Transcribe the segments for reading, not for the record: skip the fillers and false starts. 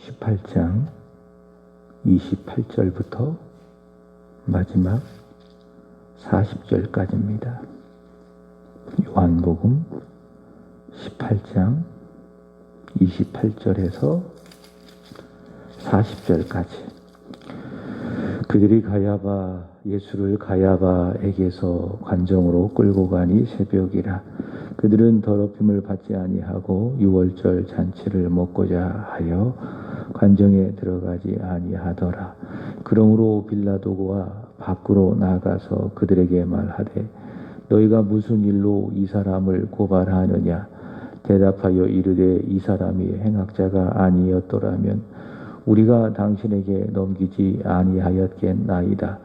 18장 28절부터 마지막 40절까지입니다. 요한복음 18장 28절에서 40절까지. 그들이 예수를 가야바에게서 관정으로 끌고 가니 새벽이라. 그들은 더럽힘을 받지 아니하고 유월절 잔치를 먹고자 하여 관정에 들어가지 아니하더라. 그러므로 빌라도가 밖으로 나가서 그들에게 말하되 너희가 무슨 일로 이 사람을 고발하느냐. 대답하여 이르되 이 사람이 행악자가 아니었더라면 우리가 당신에게 넘기지 아니하였겠나이다.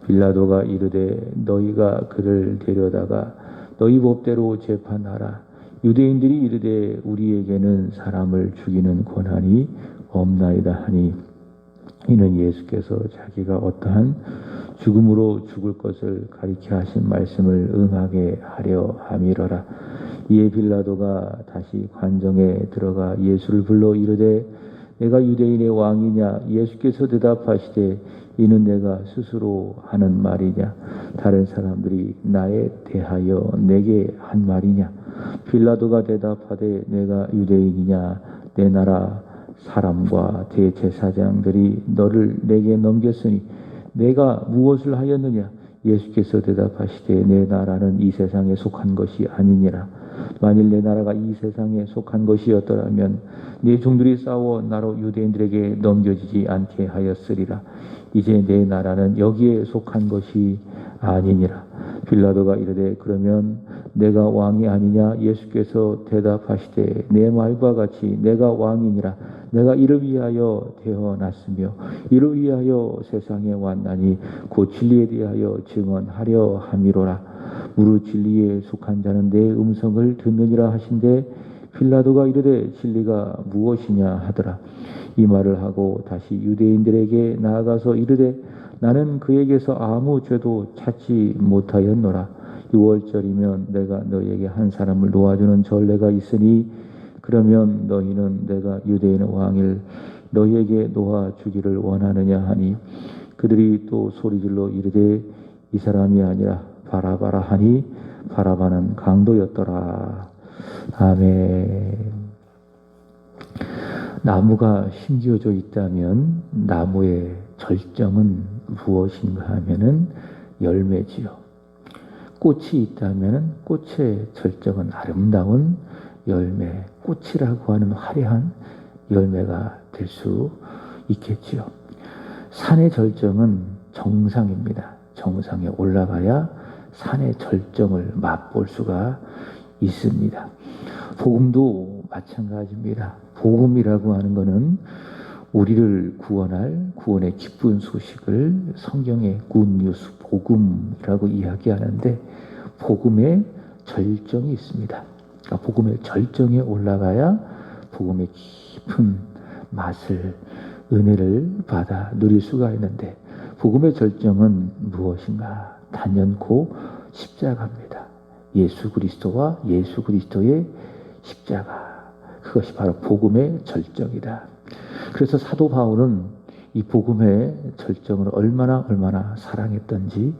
빌라도가 이르되 너희가 그를 데려다가 너희 법대로 재판하라. 유대인들이 이르되 우리에게는 사람을 죽이는 권한이 없나이다 하니 이는 예수께서 자기가 어떠한 죽음으로 죽을 것을 가리켜 하신 말씀을 응하게 하려 함이러라. 이에 빌라도가 다시 관정에 들어가 예수를 불러 이르되 내가 유대인의 왕이냐. 예수께서 대답하시되 이는 내가 스스로 하는 말이냐. 다른 사람들이 나에 대하여 내게 한 말이냐. 빌라도가 대답하되 내가 유대인이냐. 내 나라 사람과 대제사장들이 너를 내게 넘겼으니 내가 무엇을 하였느냐. 예수께서 대답하시되 내 나라는 이 세상에 속한 것이 아니니라. 만일 내 나라가 이 세상에 속한 것이었더라면 네 종들이 싸워 나로 유대인들에게 넘겨지지 않게 하였으리라. 이제 내 나라는 여기에 속한 것이 아니니라. 빌라도가 이르되 그러면 내가 왕이 아니냐. 예수께서 대답하시되 내 말과 같이 내가 왕이니라. 내가 이를 위하여 태어났으며 이를 위하여 세상에 왔나니 곧 진리에 대하여 증언하려 함이로라. 무릇 진리에 속한 자는 내 음성을 듣느니라 하신대 빌라도가 이르되 진리가 무엇이냐 하더라. 이 말을 하고 다시 유대인들에게 나아가서 이르되 나는 그에게서 아무 죄도 찾지 못하였노라. 6월절이면 내가 너희에게 한 사람을 놓아주는 전례가 있으니 그러면 너희는 내가 유대인의 왕을 너희에게 놓아주기를 원하느냐 하니 그들이 또 소리질러 이르되 이 사람이 아니라 바라바라 하니 바라바는 강도였더라. 아멘. 나무가 심겨져 있다면 나무의 절정은 무엇인가 하면은 열매지요. 꽃이 있다면 꽃의 절정은 아름다운 열매, 꽃이라고 하는 화려한 열매가 될 수 있겠지요. 산의 절정은 정상입니다. 정상에 올라가야 산의 절정을 맛볼 수가 있습니다. 복음도 마찬가지입니다. 복음이라고 하는 것은 우리를 구원할 구원의 기쁜 소식을 성경의 굿뉴스 복음이라고 이야기하는데 복음의 절정이 있습니다. 그러니까 복음의 절정에 올라가야 복음의 깊은 맛을 은혜를 받아 누릴 수가 있는데 복음의 절정은 무엇인가? 단연코 십자가입니다. 예수 그리스도와 예수 그리스도의 십자가. 그것이 바로 복음의 절정이다. 그래서 사도 바울은 이 복음의 절정을 얼마나 사랑했던지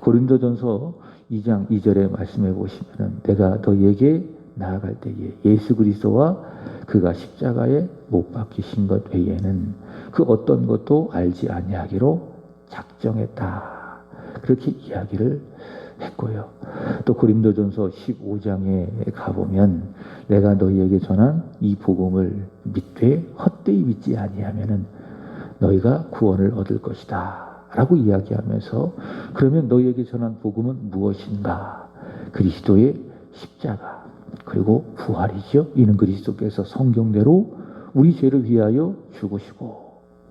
고린도전서 2장 2절에 말씀해 보시면 내가 너희에게 나아갈 때에 예수 그리스도와 그가 십자가에 못 박히신 것 외에는 그 어떤 것도 알지 아니하기로 작정했다. 그렇게 이야기를 했고요. 또 고린도전서 15장에 가보면 내가 너희에게 전한 이 복음을 믿되 헛되이 믿지 아니하면은 너희가 구원을 얻을 것이다 라고 이야기하면서 그러면 너희에게 전한 복음은 무엇인가? 그리스도의 십자가 그리고 부활이죠. 이는 그리스도께서 성경대로 우리 죄를 위하여 죽으시고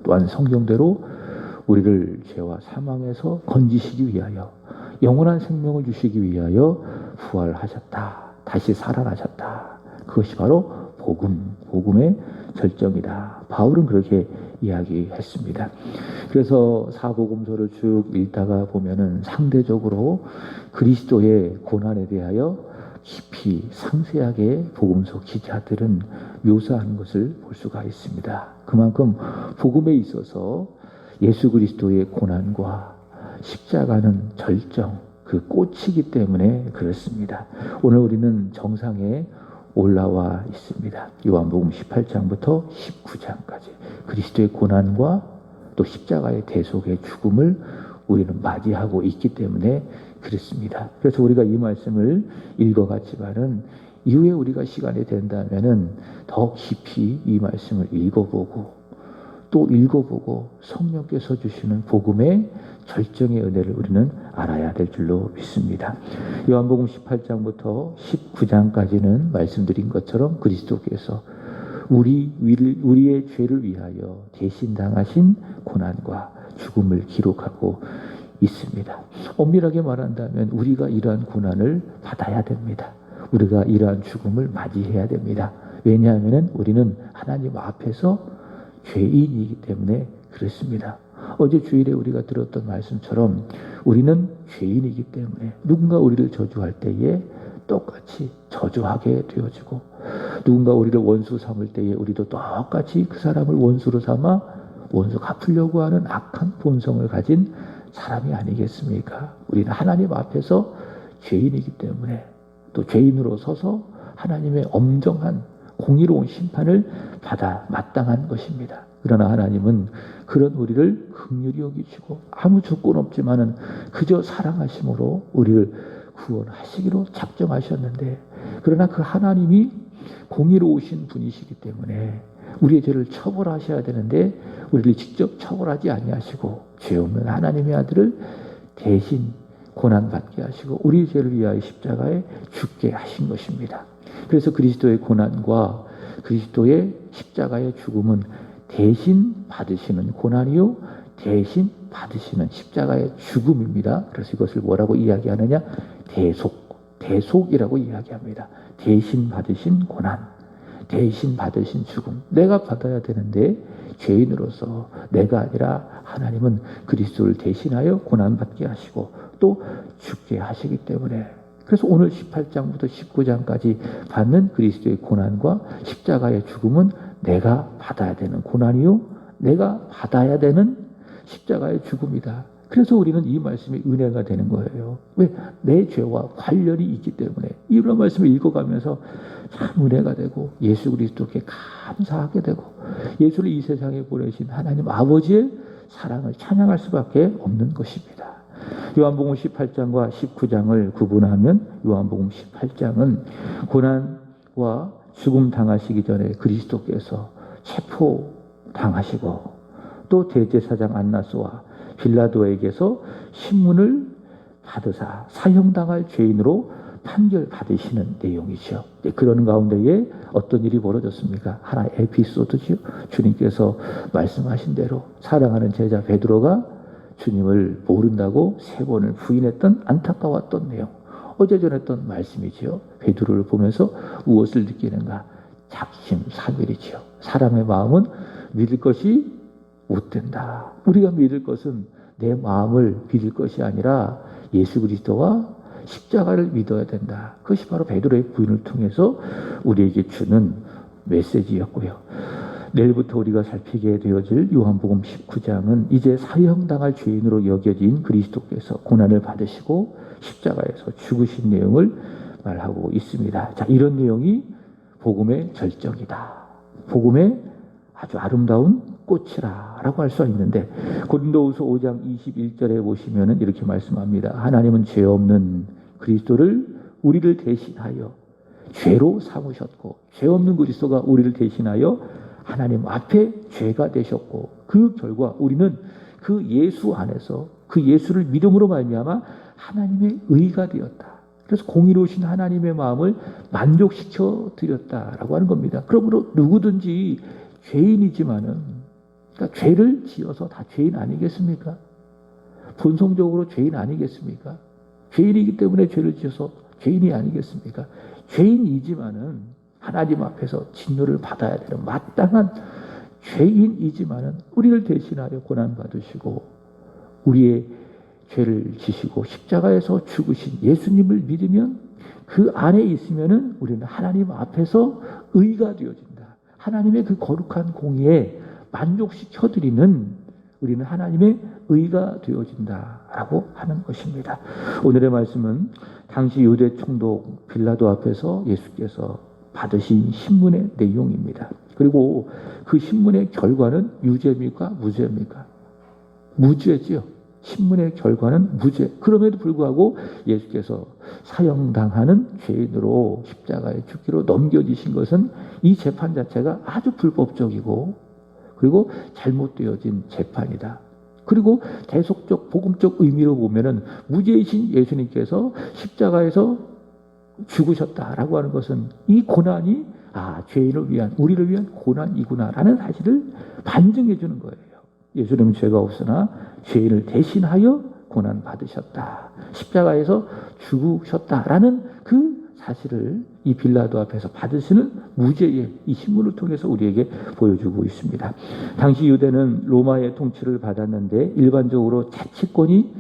또한 성경대로 우리를 죄와 사망에서 건지시기 위하여 영원한 생명을 주시기 위하여 부활하셨다. 다시 살아나셨다. 그것이 바로 복음의 절정이다. 바울은 그렇게 이야기했습니다. 그래서 사복음서를 쭉 읽다가 보면은 상대적으로 그리스도의 고난에 대하여 깊이 상세하게 복음서 기자들은 묘사하는 것을 볼 수가 있습니다. 그만큼 복음에 있어서 예수 그리스도의 고난과 십자가는 절정, 그 꽃이기 때문에 그렇습니다. 오늘 우리는 정상에 올라와 있습니다. 요한복음 18장부터 19장까지 그리스도의 고난과 또 십자가의 대속의 죽음을 우리는 맞이하고 있기 때문에 그렇습니다. 그래서 우리가 이 말씀을 읽어갔지만은 이후에 우리가 시간이 된다면은 더 깊이 이 말씀을 읽어보고 또 읽어보고 성령께서 주시는 복음의 절정의 은혜를 우리는 알아야 될 줄로 믿습니다. 요한복음 18장부터 19장까지는 말씀드린 것처럼 그리스도께서 우리의 죄를 위하여 대신 당하신 고난과 죽음을 기록하고 있습니다. 엄밀하게 말한다면 우리가 이러한 고난을 받아야 됩니다. 우리가 이러한 죽음을 맞이해야 됩니다. 왜냐하면 우리는 하나님 앞에서 죄인이기 때문에 그렇습니다. 어제 주일에 우리가 들었던 말씀처럼 우리는 죄인이기 때문에 누군가 우리를 저주할 때에 똑같이 저주하게 되어지고 누군가 우리를 원수 삼을 때에 우리도 똑같이 그 사람을 원수로 삼아 원수 갚으려고 하는 악한 본성을 가진 사람이 아니겠습니까? 우리는 하나님 앞에서 죄인이기 때문에 또 죄인으로 서서 하나님의 엄정한 공의로운 심판을 받아 마땅한 것입니다. 그러나 하나님은 그런 우리를 긍휼히 여기시고 아무 조건 없지만은 그저 사랑하심으로 우리를 구원하시기로 작정하셨는데 그러나 그 하나님이 공의로우신 분이시기 때문에 우리의 죄를 처벌하셔야 되는데 우리를 직접 처벌하지 아니하시고 죄 없는 하나님의 아들을 대신 고난받게 하시고 우리의 죄를 위하여 십자가에 죽게 하신 것입니다. 그래서 그리스도의 고난과 그리스도의 십자가의 죽음은 대신 받으시는 고난이요 대신 받으시는 십자가의 죽음입니다. 그래서 이것을 뭐라고 이야기하느냐? 대속이라고 이야기합니다. 대신 받으신 고난, 대신 받으신 죽음. 내가 받아야 되는데 죄인으로서 내가 아니라 하나님은 그리스도를 대신하여 고난받게 하시고 또 죽게 하시기 때문에 그래서 오늘 18장부터 19장까지 받는 그리스도의 고난과 십자가의 죽음은 내가 받아야 되는 고난이요 내가 받아야 되는 십자가의 죽음이다. 그래서 우리는 이 말씀이 은혜가 되는 거예요. 왜? 내 죄와 관련이 있기 때문에 이런 말씀을 읽어가면서 참 은혜가 되고 예수 그리스도께 감사하게 되고 예수를 이 세상에 보내신 하나님 아버지의 사랑을 찬양할 수밖에 없는 것입니다. 요한복음 18장과 19장을 구분하면 요한복음 18장은 고난과 죽음 당하시기 전에 그리스도께서 체포당하시고 또 대제사장 안나스와 빌라도에게서 신문을 받으사 사형당할 죄인으로 판결받으시는 내용이죠. 그런 가운데에 어떤 일이 벌어졌습니까? 하나의 에피소드죠. 주님께서 말씀하신 대로 사랑하는 제자 베드로가 주님을 모른다고 3번을 부인했던 안타까웠던 내용. 어제 전했던 말씀이지요. 베드로를 보면서 무엇을 느끼는가? 작심삼일이지요. 사람의 마음은 믿을 것이 못 된다. 우리가 믿을 것은 내 마음을 믿을 것이 아니라 예수 그리스도와 십자가를 믿어야 된다. 그것이 바로 베드로의 부인을 통해서 우리에게 주는 메시지였고요. 내일부터 우리가 살피게 되어질 요한복음 19장은 이제 사형당할 죄인으로 여겨진 그리스도께서 고난을 받으시고 십자가에서 죽으신 내용을 말하고 있습니다. 자, 이런 내용이 복음의 절정이다. 복음의 아주 아름다운 꽃이라 라고 할 수 있는데 고린도후서 5장 21절에 보시면 이렇게 말씀합니다. 하나님은 죄 없는 그리스도를 우리를 대신하여 죄로 삼으셨고 죄 없는 그리스도가 우리를 대신하여 하나님 앞에 죄가 되셨고 그 결과 우리는 그 예수 안에서 그 예수를 믿음으로 말미암아 하나님의 의가 되었다. 그래서 공의로우신 하나님의 마음을 만족시켜 드렸다라고 하는 겁니다. 그러므로 누구든지 죄인이지만은 그러니까 죄를 지어서 다 죄인 아니겠습니까? 본성적으로 죄인 아니겠습니까? 죄인이기 때문에 죄를 지어서 죄인이 아니겠습니까? 죄인이지만은 하나님 앞에서 진노를 받아야 되는 마땅한 죄인이지만은 우리를 대신하여 고난받으시고 우리의 죄를 지시고 십자가에서 죽으신 예수님을 믿으면 그 안에 있으면은 우리는 하나님 앞에서 의가 되어진다. 하나님의 그 거룩한 공의에 만족시켜드리는 우리는 하나님의 의가 되어진다라고 하는 것입니다. 오늘의 말씀은 당시 유대 총독 빌라도 앞에서 예수께서 받으신 신문의 내용입니다. 그리고 그 신문의 결과는 유죄입니까? 무죄입니까? 무죄지요. 신문의 결과는 무죄. 그럼에도 불구하고 예수께서 사형당하는 죄인으로 십자가에 죽기로 넘겨지신 것은 이 재판 자체가 아주 불법적이고 그리고 잘못되어진 재판이다. 그리고 대속적 복음적 의미로 보면은 무죄이신 예수님께서 십자가에서 죽으셨다라고 하는 것은 이 고난이 죄인을 위한 우리를 위한 고난이구나라는 사실을 반증해 주는 거예요. 예수님은 죄가 없으나 죄인을 대신하여 고난 받으셨다. 십자가에서 죽으셨다라는 그 사실을 이 빌라도 앞에서 받으시는 무죄의 이 신문을 통해서 우리에게 보여주고 있습니다. 당시 유대는 로마의 통치를 받았는데 일반적으로 자치권이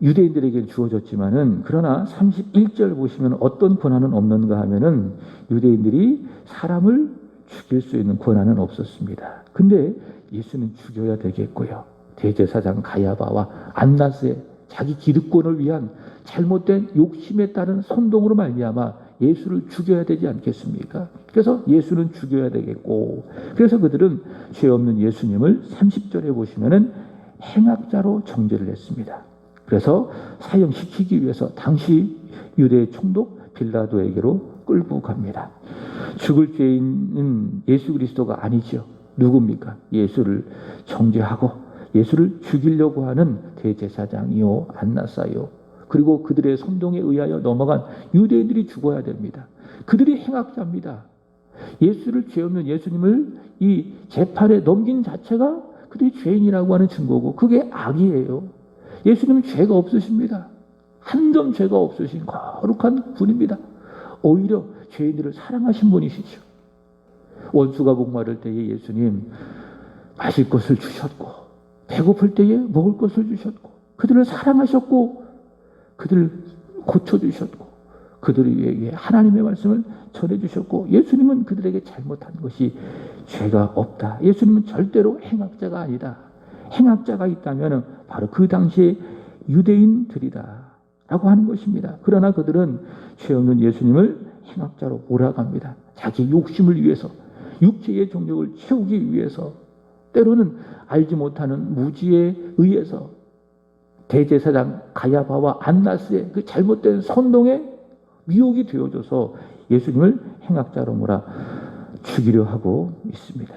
유대인들에게 주어졌지만은 그러나 31절 보시면 어떤 권한은 없는가 하면은 유대인들이 사람을 죽일 수 있는 권한은 없었습니다. 근데 예수는 죽여야 되겠고요. 대제사장 가야바와 안나스의 자기 기득권을 위한 잘못된 욕심에 따른 선동으로 말미암아 예수를 죽여야 되지 않겠습니까? 그래서 예수는 죽여야 되겠고 그래서 그들은 죄 없는 예수님을 30절에 보시면은 행악자로 정죄를 했습니다. 그래서 사형시키기 위해서 당시 유대의 총독 빌라도에게로 끌고 갑니다. 죽을 죄인은 예수 그리스도가 아니죠. 누굽니까? 예수를 정죄하고 예수를 죽이려고 하는 대제사장이요 안나사요 그리고 그들의 선동에 의하여 넘어간 유대인들이 죽어야 됩니다. 그들이 행악자입니다. 예수를 죄 없는 예수님을 이 재판에 넘긴 자체가 그들이 죄인이라고 하는 증거고 그게 악이에요. 예수님은 죄가 없으십니다. 한 점 죄가 없으신 거룩한 분입니다. 오히려 죄인들을 사랑하신 분이시죠. 원수가 목마를 때에 예수님 마실 것을 주셨고 배고플 때에 먹을 것을 주셨고 그들을 사랑하셨고 그들을 고쳐주셨고 그들에게 하나님의 말씀을 전해주셨고 예수님은 그들에게 잘못한 것이 죄가 없다. 예수님은 절대로 행악자가 아니다. 행악자가 있다면 바로 그 당시에 유대인들이다 라고 하는 것입니다. 그러나 그들은 죄 없는 예수님을 행악자로 몰아갑니다. 자기 욕심을 위해서 육체의 정욕을 채우기 위해서 때로는 알지 못하는 무지에 의해서 대제사장 가야바와 안나스의 그 잘못된 선동에 미혹이 되어져서 예수님을 행악자로 몰아 죽이려 하고 있습니다.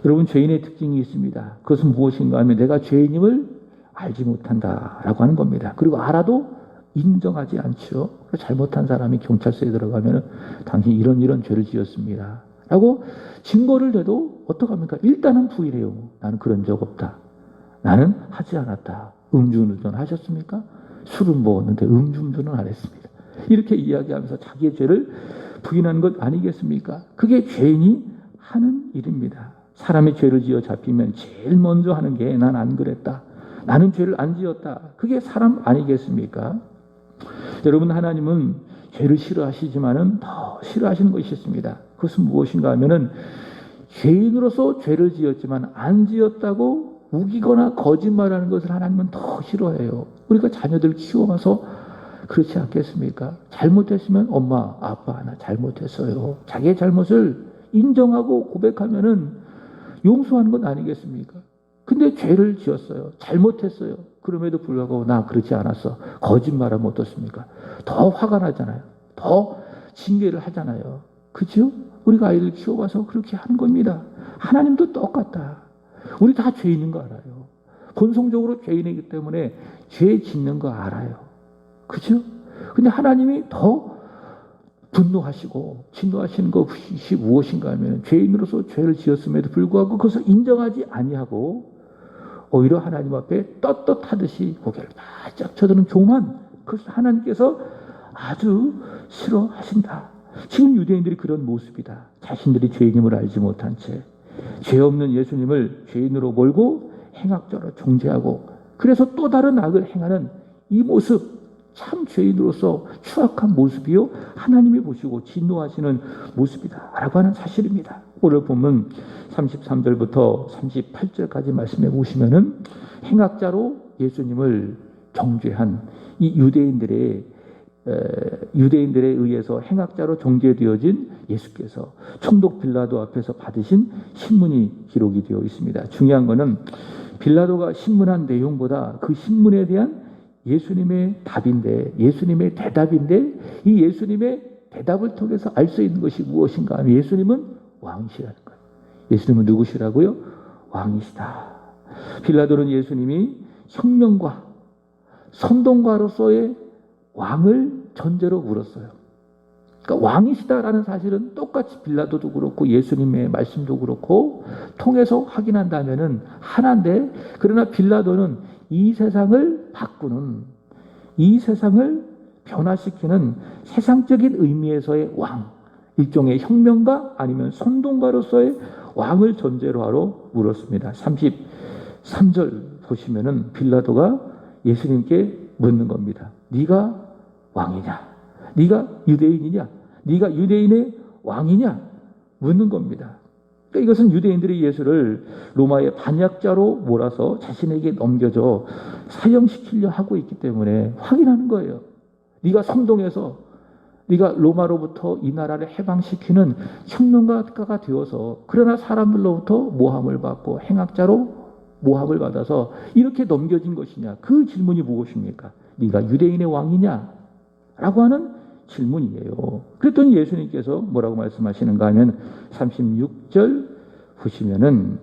여러분 죄인의 특징이 있습니다. 그것은 무엇인가 하면 내가 죄인임을 알지 못한다라고 하는 겁니다. 그리고 알아도 인정하지 않죠. 잘못한 사람이 경찰서에 들어가면 당신 이런 죄를 지었습니다 라고 증거를 대도 어떡합니까? 일단은 부인해요. 나는 그런 적 없다. 나는 하지 않았다. 음주운전 하셨습니까? 술은 먹었는데 음주운전은 안 했습니다. 이렇게 이야기하면서 자기의 죄를 부인하는 것 아니겠습니까? 그게 죄인이 하는 일입니다. 사람이 죄를 지어 잡히면 제일 먼저 하는 게 난 안 그랬다. 나는 죄를 안 지었다. 그게 사람 아니겠습니까? 여러분 하나님은 죄를 싫어하시지만은 더 싫어하시는 것이 있습니다. 그것은 무엇인가 하면은 죄인으로서 죄를 지었지만 안 지었다고 우기거나 거짓말하는 것을 하나님은 더 싫어해요. 우리가 자녀들 키워봐서 그렇지 않겠습니까? 잘못했으면 엄마, 아빠 나 잘못했어요. 자기의 잘못을 인정하고 고백하면은 용서하는 건 아니겠습니까? 근데 죄를 지었어요. 잘못했어요. 그럼에도 불구하고 나 그렇지 않았어. 거짓말하면 어떻습니까? 더 화가 나잖아요. 더 징계를 하잖아요. 그죠? 우리가 아이를 키워봐서 그렇게 하는 겁니다. 하나님도 똑같다. 우리 다 죄인인 거 알아요. 본성적으로 죄인이기 때문에 죄 짓는 거 알아요. 그죠? 근데 하나님이 더 분노하시고 진노하시는 것이 무엇인가 하면 죄인으로서 죄를 지었음에도 불구하고 그것을 인정하지 아니하고 오히려 하나님 앞에 떳떳하듯이 고개를 바짝 쳐드는 교만, 그것을 하나님께서 아주 싫어하신다. 지금 유대인들이 그런 모습이다. 자신들이 죄인임을 알지 못한 채 죄 없는 예수님을 죄인으로 몰고 행악자로 정죄하고 그래서 또 다른 악을 행하는 이 모습, 참 죄인으로서 추악한 모습이요 하나님이 보시고 진노하시는 모습이다라고 하는 사실입니다. 오늘 보면 33절부터 38절까지 말씀해 보시면은 행악자로 예수님을 정죄한 이 유대인들에 의해서 행악자로 정죄되어진 예수께서 총독 빌라도 앞에서 받으신 신문이 기록이 되어 있습니다. 중요한 것은 빌라도가 신문한 내용보다 그 신문에 대한 예수님의 답인데, 예수님의 대답인데, 이 예수님의 대답을 통해서 알 수 있는 것이 무엇인가 하면 예수님은 왕이시라는 거예요. 예수님은 누구시라고요? 왕이시다. 빌라도는 예수님이 혁명과 선동가로서의 왕을 전제로 물었어요. 그러니까 왕이시다라는 사실은 똑같이 빌라도도 그렇고 예수님의 말씀도 그렇고 통해서 확인한다면은 하나인데, 그러나 빌라도는 이 세상을 바꾸는, 이 세상을 변화시키는 세상적인 의미에서의 왕, 일종의 혁명가 아니면 선동가로서의 왕을 전제로 하러 물었습니다. 33절 보시면은 빌라도가 예수님께 묻는 겁니다. 네가 왕이냐? 네가 유대인이냐? 네가 유대인의 왕이냐? 묻는 겁니다. 그러니까 이것은 유대인들이 예수를 로마의 반역자로 몰아서 자신에게 넘겨줘 사형시키려 하고 있기 때문에 확인하는 거예요. 네가 성동에서 네가 로마로부터 이 나라를 해방시키는 혁명가가 되어서 그러나 사람들로부터 모함을 받고 행악자로 모함을 받아서 이렇게 넘겨진 것이냐? 그 질문이 무엇입니까? 네가 유대인의 왕이냐? 라고 하는 질문이에요. 그랬더니 예수님께서 뭐라고 말씀하시는가 하면 36절 보시면은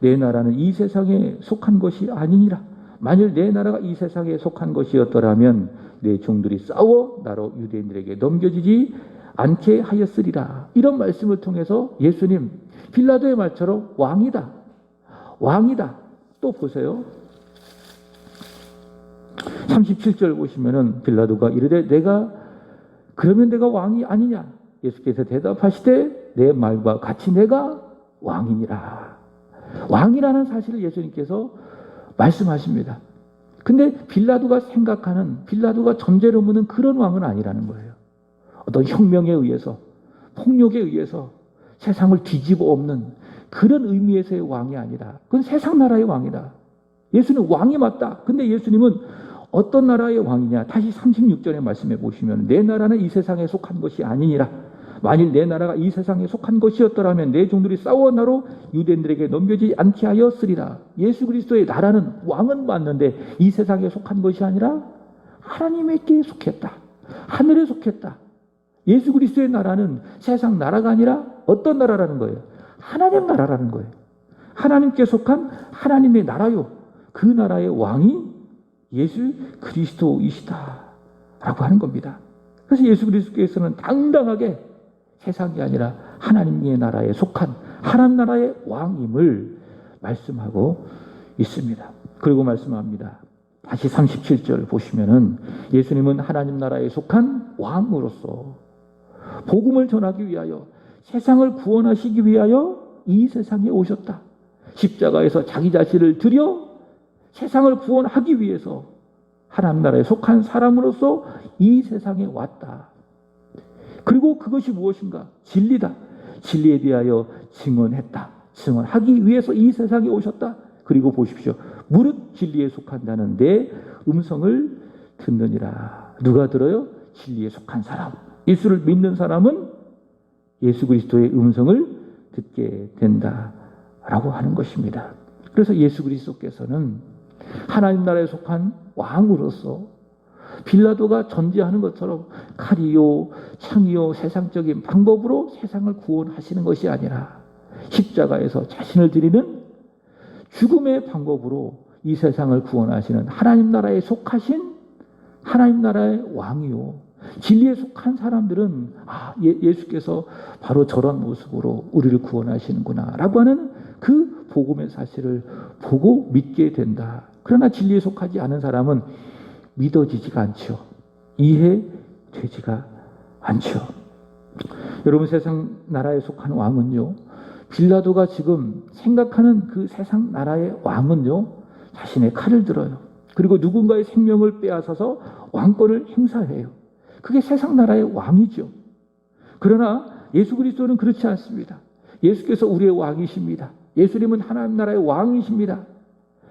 내 나라는 이 세상에 속한 것이 아니니라. 만일 내 나라가 이 세상에 속한 것이었더라면 내 종들이 싸워 나로 유대인들에게 넘겨지지 않게 하였으리라. 이런 말씀을 통해서 예수님 빌라도의 말처럼 왕이다. 왕이다. 또 보세요. 37절 보시면은 빌라도가 이르되 그러면 내가 왕이 아니냐? 예수께서 대답하시되 내 말과 같이 내가 왕이니라. 왕이라는 사실을 예수님께서 말씀하십니다. 근데 빌라도가 전제로 묻는 그런 왕은 아니라는 거예요. 어떤 혁명에 의해서, 폭력에 의해서 세상을 뒤집어 엎는 그런 의미에서의 왕이 아니라 그건 세상 나라의 왕이다. 예수는 왕이 맞다. 근데 예수님은 어떤 나라의 왕이냐? 다시 36절에 말씀해 보시면 내 나라는 이 세상에 속한 것이 아니니라. 만일 내 나라가 이 세상에 속한 것이었더라면 내 종들이 싸워 나로 유대인들에게 넘겨지지 않게 하였으리라. 예수 그리스도의 나라는 왕은 맞는데 이 세상에 속한 것이 아니라 하나님에게 속했다. 하늘에 속했다. 예수 그리스도의 나라는 세상 나라가 아니라 어떤 나라라는 거예요? 하나님 나라라는 거예요. 하나님께 속한 하나님의 나라요. 그 나라의 왕이 예수 그리스도이시다 라고 하는 겁니다. 그래서 예수 그리스도께서는 당당하게 세상이 아니라 하나님의 나라에 속한 하나님 나라의 왕임을 말씀하고 있습니다. 그리고 말씀합니다. 다시 37절 보시면은 예수님은 하나님 나라에 속한 왕으로서 복음을 전하기 위하여 세상을 구원하시기 위하여 이 세상에 오셨다. 십자가에서 자기 자신을 드려 세상을 구원하기 위해서 하나님 나라에 속한 사람으로서 이 세상에 왔다. 그리고 그것이 무엇인가? 진리다. 진리에 대하여 증언했다. 증언하기 위해서 이 세상에 오셨다. 그리고 보십시오. 무릇 진리에 속한다는 내 음성을 듣느니라. 누가 들어요? 진리에 속한 사람. 예수를 믿는 사람은 예수 그리스도의 음성을 듣게 된다라고 하는 것입니다. 그래서 예수 그리스도께서는 하나님 나라에 속한 왕으로서 빌라도가 전제하는 것처럼 칼이요 창이요 세상적인 방법으로 세상을 구원하시는 것이 아니라 십자가에서 자신을 드리는 죽음의 방법으로 이 세상을 구원하시는 하나님 나라에 속하신 하나님 나라의 왕이요 진리에 속한 사람들은 예수께서 바로 저런 모습으로 우리를 구원하시는구나 라고 하는 그 복음의 사실을 보고 믿게 된다. 그러나 진리에 속하지 않은 사람은 믿어지지가 않죠. 이해되지가 않죠. 여러분 세상 나라에 속한 왕은요. 빌라도가 지금 생각하는 그 세상 나라의 왕은요. 자신의 칼을 들어요. 그리고 누군가의 생명을 빼앗아서 왕권을 행사해요. 그게 세상 나라의 왕이죠. 그러나 예수 그리스도는 그렇지 않습니다. 예수께서 우리의 왕이십니다. 예수님은 하나님 나라의 왕이십니다.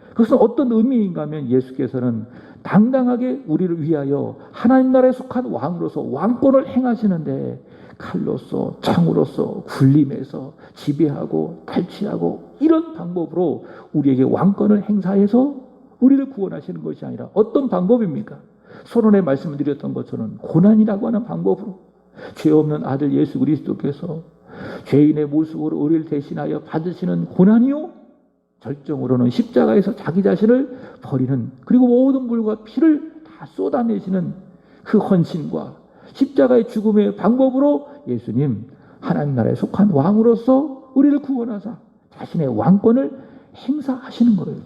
그것은 어떤 의미인가 하면 예수께서는 당당하게 우리를 위하여 하나님 나라에 속한 왕으로서 왕권을 행하시는데 칼로서 창으로서 굴림해서 지배하고 탈취하고 이런 방법으로 우리에게 왕권을 행사해서 우리를 구원하시는 것이 아니라 어떤 방법입니까? 서론에 말씀을 드렸던 것처럼 고난이라고 하는 방법으로 죄 없는 아들 예수 그리스도께서 죄인의 모습으로 우리를 대신하여 받으시는 고난이요, 절정으로는 십자가에서 자기 자신을 버리는, 그리고 모든 물과 피를 다 쏟아내시는 그 헌신과 십자가의 죽음의 방법으로 예수님 하나님 나라에 속한 왕으로서 우리를 구원하사 자신의 왕권을 행사하시는 거예요.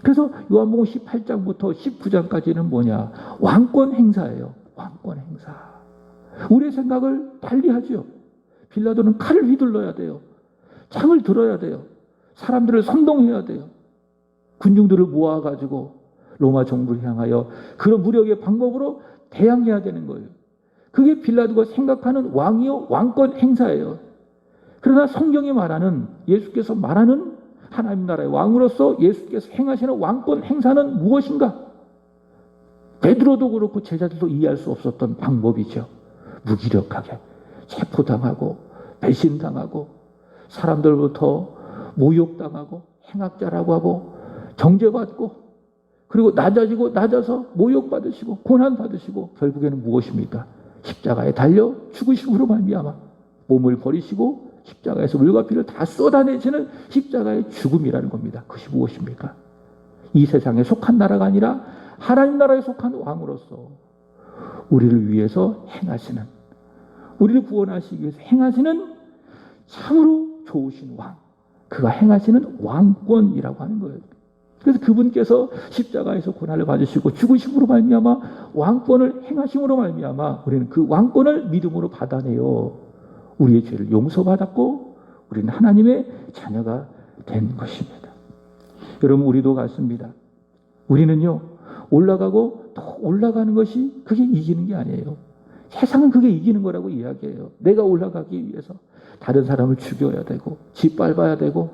그래서 요한복음 18장부터 19장까지는 뭐냐? 왕권 행사예요. 왕권 행사. 우리의 생각을 달리하죠. 빌라도는 칼을 휘둘러야 돼요. 창을 들어야 돼요. 사람들을 선동해야 돼요. 군중들을 모아가지고 로마 정부를 향하여 그런 무력의 방법으로 대항해야 되는 거예요. 그게 빌라도가 생각하는 왕이요, 왕권 행사예요. 그러나 성경이 말하는, 예수께서 말하는 하나님 나라의 왕으로서 예수께서 행하시는 왕권 행사는 무엇인가? 베드로도 그렇고 제자들도 이해할 수 없었던 방법이죠. 무기력하게 체포당하고 배신당하고 사람들부터 모욕당하고 행악자라고 하고 정죄받고 그리고 낮아서 모욕받으시고 고난받으시고 결국에는 무엇입니까? 십자가에 달려 죽으심으로 말미암아 몸을 버리시고 십자가에서 물과 피를 다 쏟아내시는 십자가의 죽음이라는 겁니다. 그것이 무엇입니까? 이 세상에 속한 나라가 아니라 하나님 나라에 속한 왕으로서 우리를 위해서 행하시는, 우리를 구원하시기 위해서 행하시는 참으로 좋으신 왕, 그가 행하시는 왕권이라고 하는 거예요. 그래서 그분께서 십자가에서 고난을 받으시고 죽으심으로 말미암아 왕권을 행하심으로 말미암아 우리는 그 왕권을 믿음으로 받아내요. 우리의 죄를 용서받았고 우리는 하나님의 자녀가 된 것입니다. 여러분, 우리도 같습니다. 우리는요, 올라가고 또 올라가는 것이 그게 이기는 게 아니에요. 세상은 그게 이기는 거라고 이야기해요. 내가 올라가기 위해서 다른 사람을 죽여야 되고 짓밟아야 되고,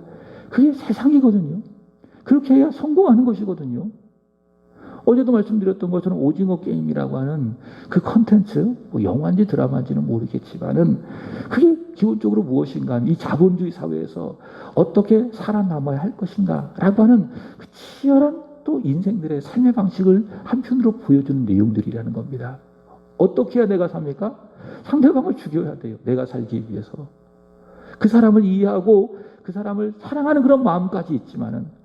그게 세상이거든요. 그렇게 해야 성공하는 것이거든요. 어제도 말씀드렸던 것처럼 오징어 게임이라고 하는 그 컨텐츠, 뭐 영화인지 드라마인지는 모르겠지만은 그게 기본적으로 무엇인가 하면 이 자본주의 사회에서 어떻게 살아남아야 할 것인가 라고 하는 그 치열한 또 인생들의 삶의 방식을 한편으로 보여주는 내용들이라는 겁니다. 어떻게 해야 내가 삽니까? 상대방을 죽여야 돼요. 내가 살기 위해서. 그 사람을 이해하고 그 사람을 사랑하는 그런 마음까지 있지만은,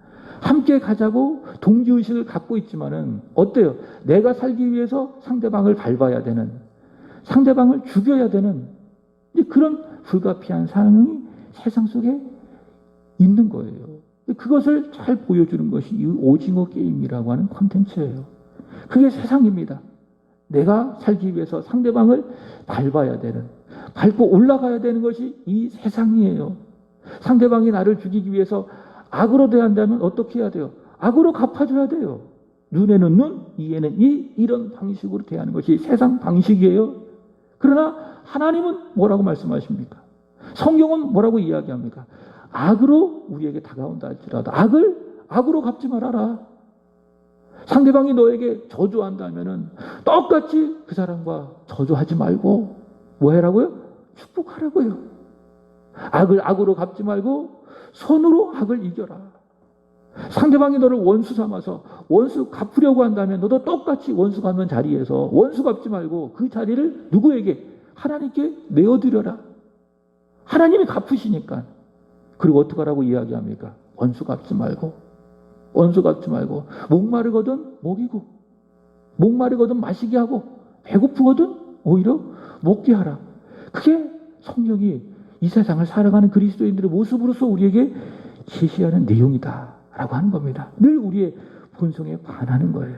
함께 가자고 동지의식을 갖고 있지만은 어때요? 내가 살기 위해서 상대방을 밟아야 되는, 상대방을 죽여야 되는 그런 불가피한 상황이 세상 속에 있는 거예요. 그것을 잘 보여주는 것이 이 오징어 게임이라고 하는 콘텐츠예요. 그게 세상입니다. 내가 살기 위해서 상대방을 밟아야 되는, 밟고 올라가야 되는 것이 이 세상이에요. 상대방이 나를 죽이기 위해서 악으로 대한다면 어떻게 해야 돼요? 악으로 갚아줘야 돼요. 눈에는 눈, 이에는 이, 이런 방식으로 대하는 것이 세상 방식이에요. 그러나 하나님은 뭐라고 말씀하십니까? 성경은 뭐라고 이야기합니까? 악으로 우리에게 다가온다 할지라도 악으로 갚지 말아라. 상대방이 너에게 저주한다면은 똑같이 그 사람과 저주하지 말고 뭐 해라고요? 축복하라고요. 악을 악으로 갚지 말고 선으로 악을 이겨라. 상대방이 너를 원수 삼아서 원수 갚으려고 한다면 너도 똑같이 원수 갚는 자리에서 원수 갚지 말고 그 자리를 누구에게? 하나님께 내어드려라. 하나님이 갚으시니까. 그리고 어떻게 하라고 이야기합니까? 원수 갚지 말고 목마르거든 먹이고, 목마르거든 마시게 하고, 배고프거든 오히려 먹게 하라. 그게 성경이 이 세상을 살아가는 그리스도인들의 모습으로서 우리에게 제시하는 내용이다라고 하는 겁니다. 늘 우리의 본성에 반하는 거예요.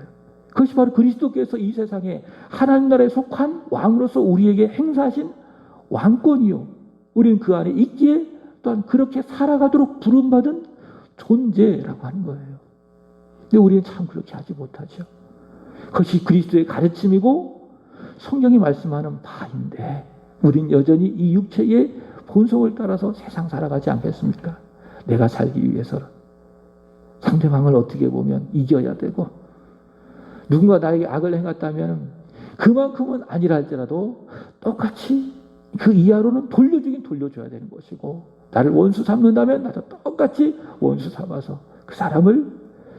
그것이 바로 그리스도께서 이 세상에 하나님 나라에 속한 왕으로서 우리에게 행사하신 왕권이요, 우리는 그 안에 있기에 또한 그렇게 살아가도록 부름받은 존재라고 하는 거예요. 근데 우리는 참 그렇게 하지 못하죠. 그것이 그리스도의 가르침이고 성경이 말씀하는 바인데 우린 여전히 이 육체의 본성을 따라서 세상 살아가지 않겠습니까? 내가 살기 위해서는 상대방을 어떻게 보면 이겨야 되고 누군가 나에게 악을 행했다면 그만큼은 아니라 할지라도 똑같이 그 이하로는 돌려줘야 되는 것이고 나를 원수 삼는다면 나도 똑같이 원수 삼아서 그 사람을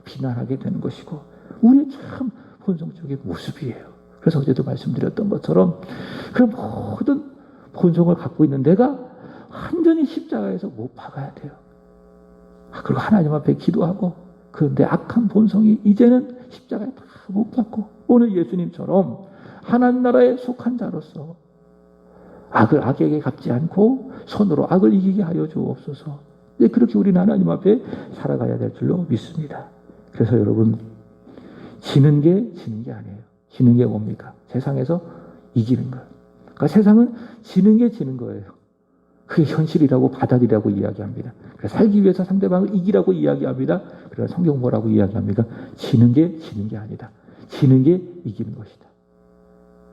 비난하게 되는 것이고 우리의 참 본성적인 모습이에요. 그래서 어제도 말씀드렸던 것처럼 그런 모든 본성을 갖고 있는 내가 완전히 십자가에서 못 박아야 돼요. 그리고 하나님 앞에 기도하고 그 내 악한 본성이 이제는 십자가에 다 못 박고 오늘 예수님처럼 하나님 나라에 속한 자로서 악을 악에게 갚지 않고 손으로 악을 이기게 하여 주옵소서. 그렇게 우리는 하나님 앞에 살아가야 될 줄로 믿습니다. 그래서 여러분 지는 게 아니에요. 지는 게 뭡니까? 세상에서 이기는 것. 그러니까 세상은 지는 게 지는 거예요. 그게 현실이라고 바닥이라고 이야기합니다. 그래서 살기 위해서 상대방을 이기라고 이야기합니다. 그러나 성경 뭐라고 이야기합니까? 지는 게 아니다. 지는 게 이기는 것이다.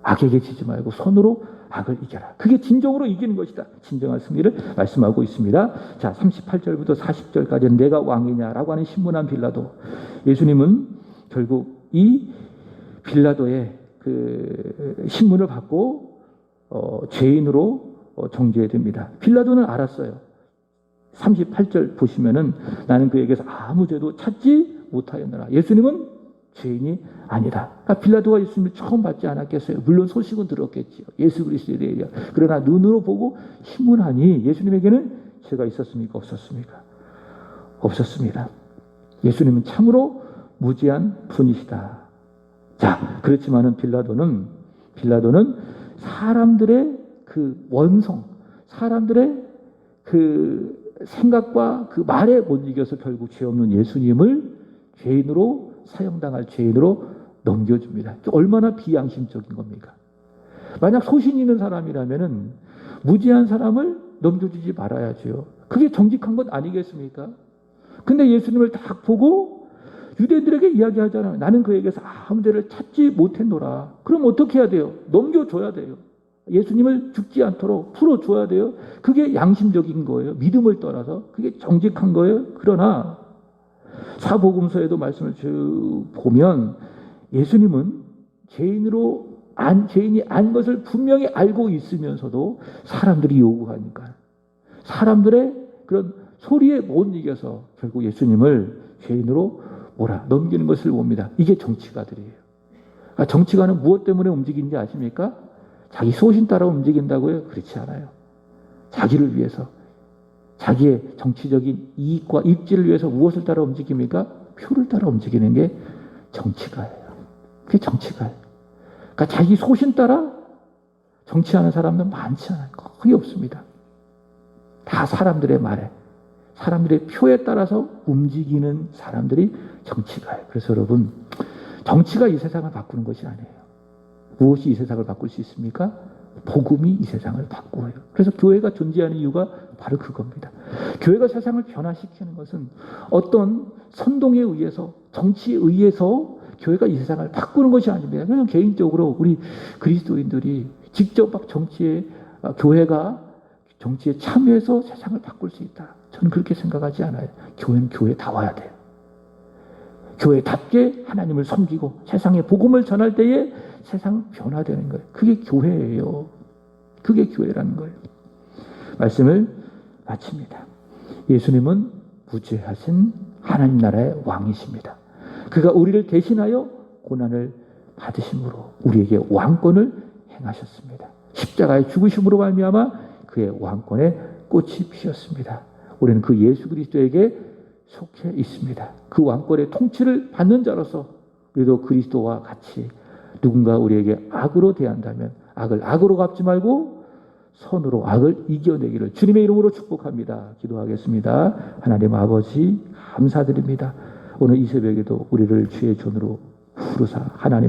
악에게 지지 말고 손으로 악을 이겨라. 그게 진정으로 이기는 것이다. 진정한 승리를 말씀하고 있습니다. 자, 38절부터 40절까지는 내가 왕이냐라고 하는 신문한 빌라도. 예수님은 결국 이 빌라도의 그 신문을 받고 죄인으로 정죄됩니다. 빌라도는 알았어요. 38절 보시면은 나는 그에게서 아무 죄도 찾지 못하였노라. 예수님은 죄인이 아니다. 그러니까 빌라도가 예수님을 처음 받지 않았겠어요. 물론 소식은 들었겠지요. 예수 그리스도에 대해. 그러나 눈으로 보고 신문하니 예수님에게는 죄가 있었습니까? 없었습니까? 없었습니다. 예수님은 참으로 무지한 분이시다. 자, 그렇지만은 빌라도는 사람들의 그 원성, 사람들의 그 생각과 그 말에 못 이겨서 결국 죄 없는 예수님을 죄인으로 사형당할 죄인으로 넘겨줍니다. 얼마나 비양심적인 겁니까? 만약 소신 있는 사람이라면은 무지한 사람을 넘겨주지 말아야죠. 그게 정직한 것 아니겠습니까? 근데 예수님을 딱 보고 유대인들에게 이야기하잖아요. 나는 그에게서 아무 죄를 찾지 못했노라. 그럼 어떻게 해야 돼요? 넘겨줘야 돼요. 예수님을 죽지 않도록 풀어줘야 돼요. 그게 양심적인 거예요. 믿음을 떠나서. 그게 정직한 거예요. 그러나 사복음서에도 말씀을 쭉 보면 예수님은 죄인이 안 것을 분명히 알고 있으면서도 사람들이 요구하니까 사람들의 그런 소리에 못 이겨서 결국 예수님을 죄인으로 넘기는 것을 봅니다. 이게 정치가들이에요. 그러니까 정치가는 무엇 때문에 움직이는지 아십니까? 자기 소신 따라 움직인다고요? 그렇지 않아요. 자기를 위해서, 자기의 정치적인 이익과 입지를 위해서 무엇을 따라 움직입니까? 표를 따라 움직이는 게 정치가예요. 그게 정치가예요. 그러니까 자기 소신 따라 정치하는 사람은 많지 않아요. 거의 없습니다. 다 사람들의 말에, 사람들의 표에 따라서 움직이는 사람들이 정치가예요. 그래서 여러분, 정치가 이 세상을 바꾸는 것이 아니에요. 무엇이 이 세상을 바꿀 수 있습니까? 복음이 이 세상을 바꾸어요. 그래서 교회가 존재하는 이유가 바로 그겁니다. 교회가 세상을 변화시키는 것은 어떤 선동에 의해서, 정치에 의해서 교회가 이 세상을 바꾸는 것이 아닙니다. 그냥 개인적으로 우리 그리스도인들이 직접 막 교회가 정치에 참여해서 세상을 바꿀 수 있다. 저는 그렇게 생각하지 않아요. 교회는 교회다워야 돼요. 교회답게 하나님을 섬기고 세상에 복음을 전할 때에 세상 변화되는 거예요. 그게 교회예요. 그게 교회라는 거예요. 말씀을 마칩니다. 예수님은 무죄하신 하나님 나라의 왕이십니다. 그가 우리를 대신하여 고난을 받으심으로 우리에게 왕권을 행하셨습니다. 십자가의 죽으심으로 말미암아 그의 왕권에 꽃이 피었습니다. 우리는 그 예수 그리스도에게 속해 있습니다. 그 왕권의 통치를 받는 자로서 우리도 그리스도와 같이 누군가 우리에게 악으로 대한다면 악을 악으로 갚지 말고 선으로 악을 이겨내기를 주님의 이름으로 축복합니다. 기도하겠습니다. 하나님 아버지 감사드립니다. 오늘 이 새벽에도 우리를 주의 존으로 부르사 하나님